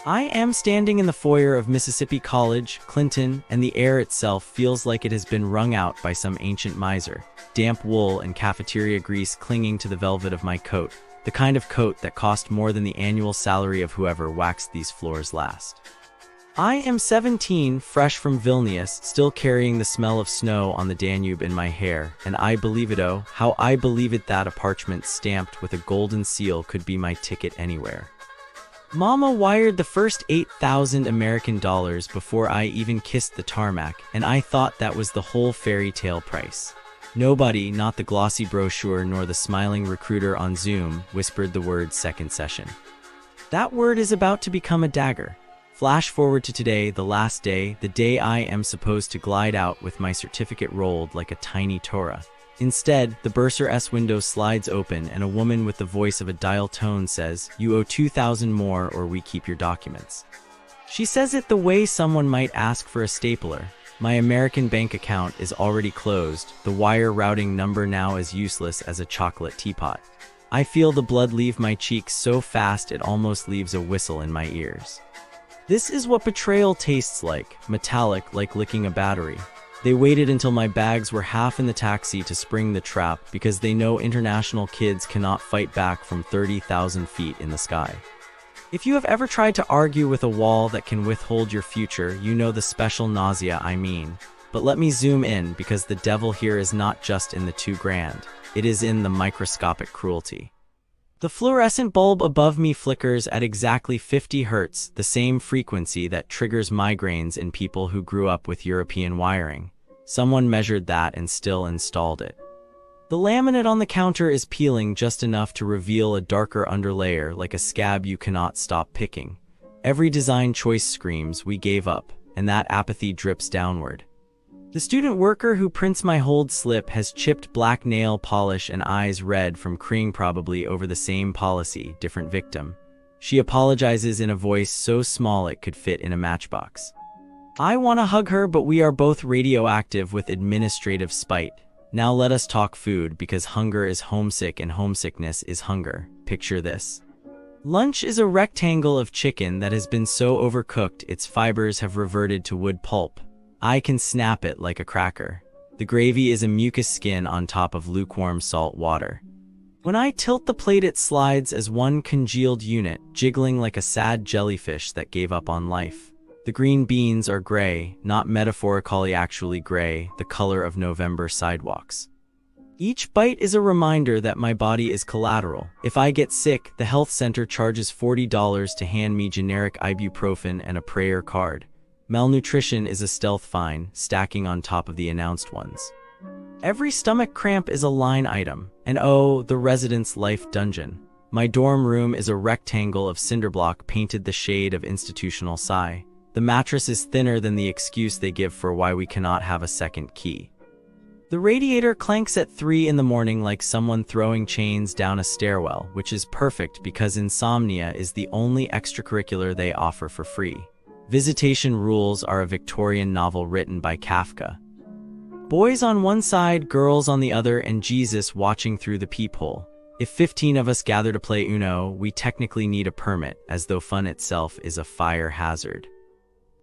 I am standing in the foyer of Mississippi College, Clinton, and the air itself feels like it has been wrung out by some ancient miser. Damp wool and cafeteria grease clinging to the velvet of my coat, the kind of coat that cost more than the annual salary of whoever waxed these floors last. I am 17, fresh from Vilnius, still carrying the smell of snow on the Danube in my hair, and I believe it, oh, how I believe it, that a parchment stamped with a golden seal could be my ticket anywhere. Mama wired the first 8,000 American dollars before I even kissed the tarmac, and I thought that was the whole fairy tale price. Nobody, not the glossy brochure nor the smiling recruiter on Zoom, whispered the word second session. That word is about to become a dagger. Flash forward to today, the last day, the day I am supposed to glide out with my certificate rolled like a tiny Torah. Instead, the Bursar S window slides open and a woman with the voice of a dial tone says, "You owe 2,000 more or we keep your documents." She says it the way someone might ask for a stapler. My American bank account is already closed, the wire routing number now as useless as a chocolate teapot. I feel the blood leave my cheeks so fast it almost leaves a whistle in my ears. This is what betrayal tastes like, metallic like licking a battery. They waited until my bags were half in the taxi to spring the trap because they know international kids cannot fight back from 30,000 feet in the sky. If you have ever tried to argue with a wall that can withhold your future, you know the special nausea I mean. But let me zoom in because the devil here is not just in the $2,000. It is in the microscopic cruelty. The fluorescent bulb above me flickers at exactly 50 Hz, the same frequency that triggers migraines in people who grew up with European wiring. Someone measured that and still installed it. The laminate on the counter is peeling just enough to reveal a darker underlayer like a scab you cannot stop picking. Every design choice screams, "We gave up," and that apathy drips downward. The student worker who prints my hold slip has chipped black nail polish and eyes red from cream, probably over the same policy, different victim. She apologizes in a voice so small it could fit in a matchbox. I want to hug her, but we are both radioactive with administrative spite. Now let us talk food, because hunger is homesick and homesickness is hunger. Picture this. Lunch is a rectangle of chicken that has been so overcooked its fibers have reverted to wood pulp. I can snap it like a cracker. The gravy is a mucus skin on top of lukewarm salt water. When I tilt the plate it slides as one congealed unit, jiggling like a sad jellyfish that gave up on life. The green beans are gray, not metaphorically actually gray, the color of November sidewalks. Each bite is a reminder that my body is collateral. If I get sick, the health center charges $40 to hand me generic ibuprofen and a prayer card. Malnutrition is a stealth fine, stacking on top of the announced ones. Every stomach cramp is a line item, and oh, the residence life dungeon. My dorm room is a rectangle of cinderblock painted the shade of institutional sigh. The mattress is thinner than the excuse they give for why we cannot have a second key. The radiator clanks at 3 in the morning like someone throwing chains down a stairwell, which is perfect because insomnia is the only extracurricular they offer for free. Visitation Rules are a Victorian novel written by Kafka. Boys on one side, girls on the other, and Jesus watching through the peephole. If 15 of us gather to play Uno, we technically need a permit, as though fun itself is a fire hazard.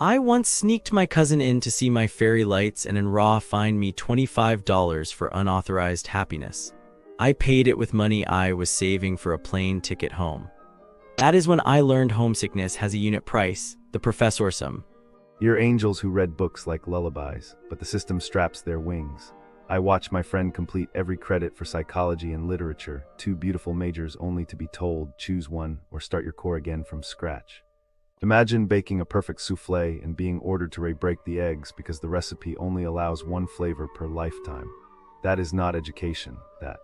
I once sneaked my cousin in to see my fairy lights and in Raw fined me $25 for unauthorized happiness. I paid it with money I was saving for a plane ticket home. That is when I learned homesickness has a unit price, the professorsum. You're angels who read books like lullabies, but the system straps their wings. I watch my friend complete every credit for psychology and literature, 2 beautiful majors only to be told, choose one or start your core again from scratch. Imagine baking a perfect souffle and being ordered to re-break the eggs because the recipe only allows one flavor per lifetime. That is not education, that.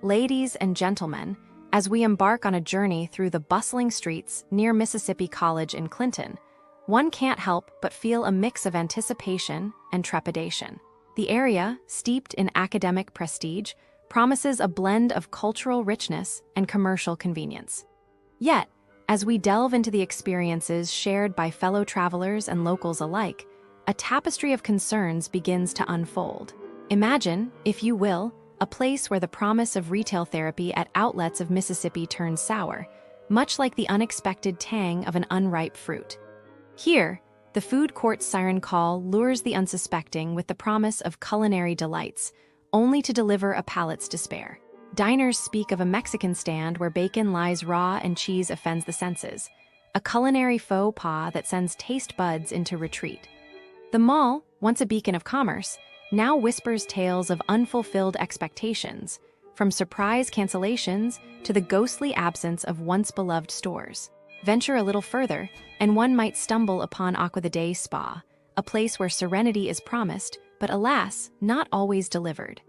Ladies and gentlemen, as we embark on a journey through the bustling streets near Mississippi College in Clinton, one can't help but feel a mix of anticipation and trepidation. The area, steeped in academic prestige, promises a blend of cultural richness and commercial convenience. Yet, as we delve into the experiences shared by fellow travelers and locals alike, a tapestry of concerns begins to unfold. Imagine, if you will, a place where the promise of retail therapy at outlets of Mississippi turns sour, much like the unexpected tang of an unripe fruit. Here, the food court's siren call lures the unsuspecting with the promise of culinary delights, only to deliver a palate's despair. Diners speak of a Mexican stand where bacon lies raw and cheese offends the senses, a culinary faux pas that sends taste buds into retreat. The mall, once a beacon of commerce, now whispers tales of unfulfilled expectations, from surprise cancellations to the ghostly absence of once-beloved stores. Venture a little further, and one might stumble upon Aqua the Day Spa, a place where serenity is promised, but alas, not always delivered.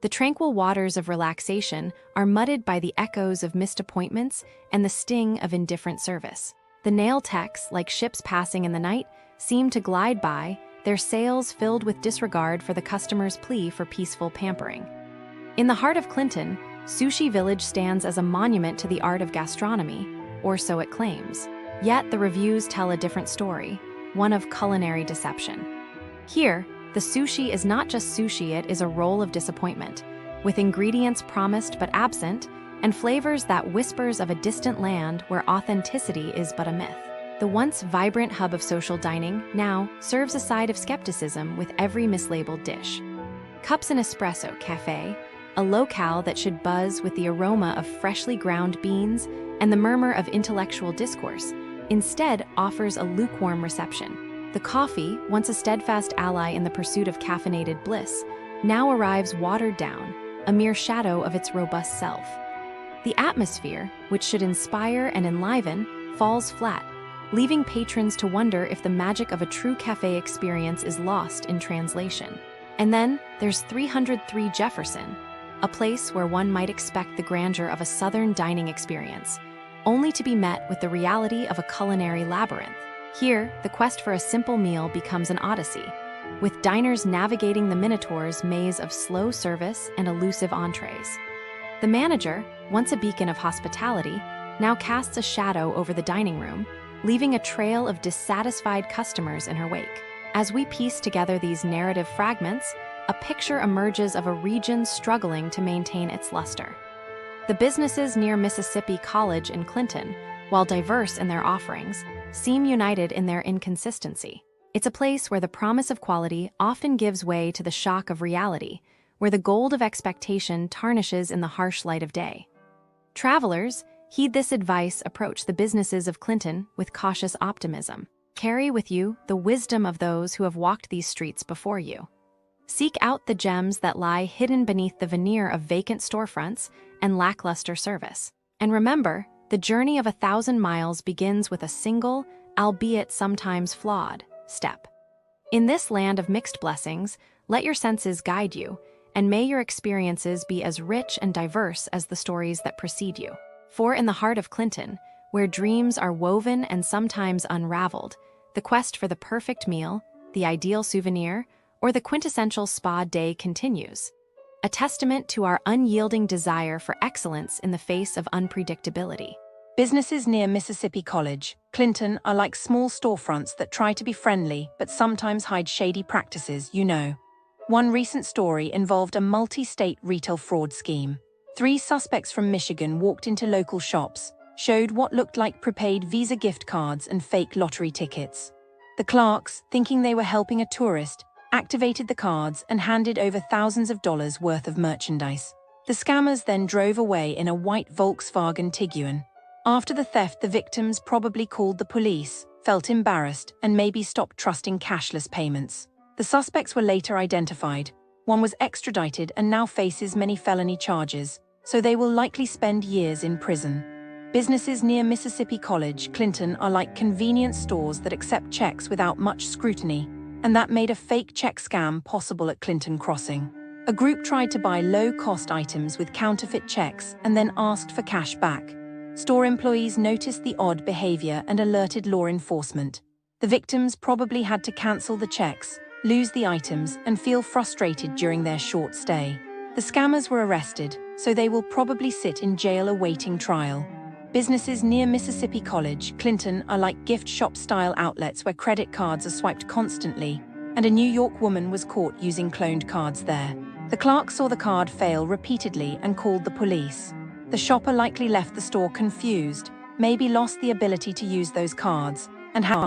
The tranquil waters of relaxation are mudded by the echoes of missed appointments and the sting of indifferent service. The nail techs, like ships passing in the night, seem to glide by, their sails filled with disregard for the customer's plea for peaceful pampering. In the heart of Clinton, Sushi Village stands as a monument to the art of gastronomy, or so it claims. Yet the reviews tell a different story, one of culinary deception. Here, the sushi is not just sushi, it is a roll of disappointment, with ingredients promised but absent, and flavors that whispers of a distant land where authenticity is but a myth. The once vibrant hub of social dining now serves a side of skepticism with every mislabeled dish. Cups and Espresso Cafe, a locale that should buzz with the aroma of freshly ground beans and the murmur of intellectual discourse, instead offers a lukewarm reception. The coffee, once a steadfast ally in the pursuit of caffeinated bliss, now arrives watered down, a mere shadow of its robust self. The atmosphere, which should inspire and enliven, falls flat, leaving patrons to wonder if the magic of a true cafe experience is lost in translation. And then there's 303 Jefferson, a place where one might expect the grandeur of a southern dining experience, only to be met with the reality of a culinary labyrinth. Here, the quest for a simple meal becomes an odyssey, with diners navigating the Minotaur's maze of slow service and elusive entrees. The manager, once a beacon of hospitality, now casts a shadow over the dining room, leaving a trail of dissatisfied customers in her wake. As we piece together these narrative fragments, a picture emerges of a region struggling to maintain its luster. The businesses near Mississippi College in Clinton, while diverse in their offerings, seem united in their inconsistency. It's a place where the promise of quality often gives way to the shock of reality, where the gold of expectation tarnishes in the harsh light of day. Travelers, heed this advice, approach the businesses of Clinton with cautious optimism. Carry with you the wisdom of those who have walked these streets before you. Seek out the gems that lie hidden beneath the veneer of vacant storefronts and lackluster service. And remember, the journey of 1,000 miles begins with a single, albeit sometimes flawed, step. In this land of mixed blessings, let your senses guide you, and may your experiences be as rich and diverse as the stories that precede you. For in the heart of Clinton, where dreams are woven and sometimes unraveled, the quest for the perfect meal, the ideal souvenir, or the quintessential spa day continues, a testament to our unyielding desire for excellence in the face of unpredictability. Businesses near Mississippi College, Clinton, are like small storefronts that try to be friendly but sometimes hide shady practices, you know. One recent story involved a multi-state retail fraud scheme. 3 suspects from Michigan walked into local shops, showed what looked like prepaid Visa gift cards and fake lottery tickets. The clerks, thinking they were helping a tourist, activated the cards and handed over thousands of dollars worth of merchandise. The scammers then drove away in a white Volkswagen Tiguan. After the theft, the victims probably called the police, felt embarrassed, and maybe stopped trusting cashless payments. The suspects were later identified. One was extradited and now faces many felony charges, so they will likely spend years in prison. Businesses near Mississippi College, Clinton, are like convenience stores that accept checks without much scrutiny, and that made a fake check scam possible at Clinton Crossing. A group tried to buy low-cost items with counterfeit checks and then asked for cash back. Store employees noticed the odd behavior and alerted law enforcement. The victims probably had to cancel the checks, lose the items, and feel frustrated during their short stay. The scammers were arrested, so they will probably sit in jail awaiting trial. Businesses near Mississippi College, Clinton, are like gift shop-style outlets where credit cards are swiped constantly, and a New York woman was caught using cloned cards there. The clerk saw the card fail repeatedly and called the police. The shopper likely left the store confused, maybe lost the ability to use those cards, and how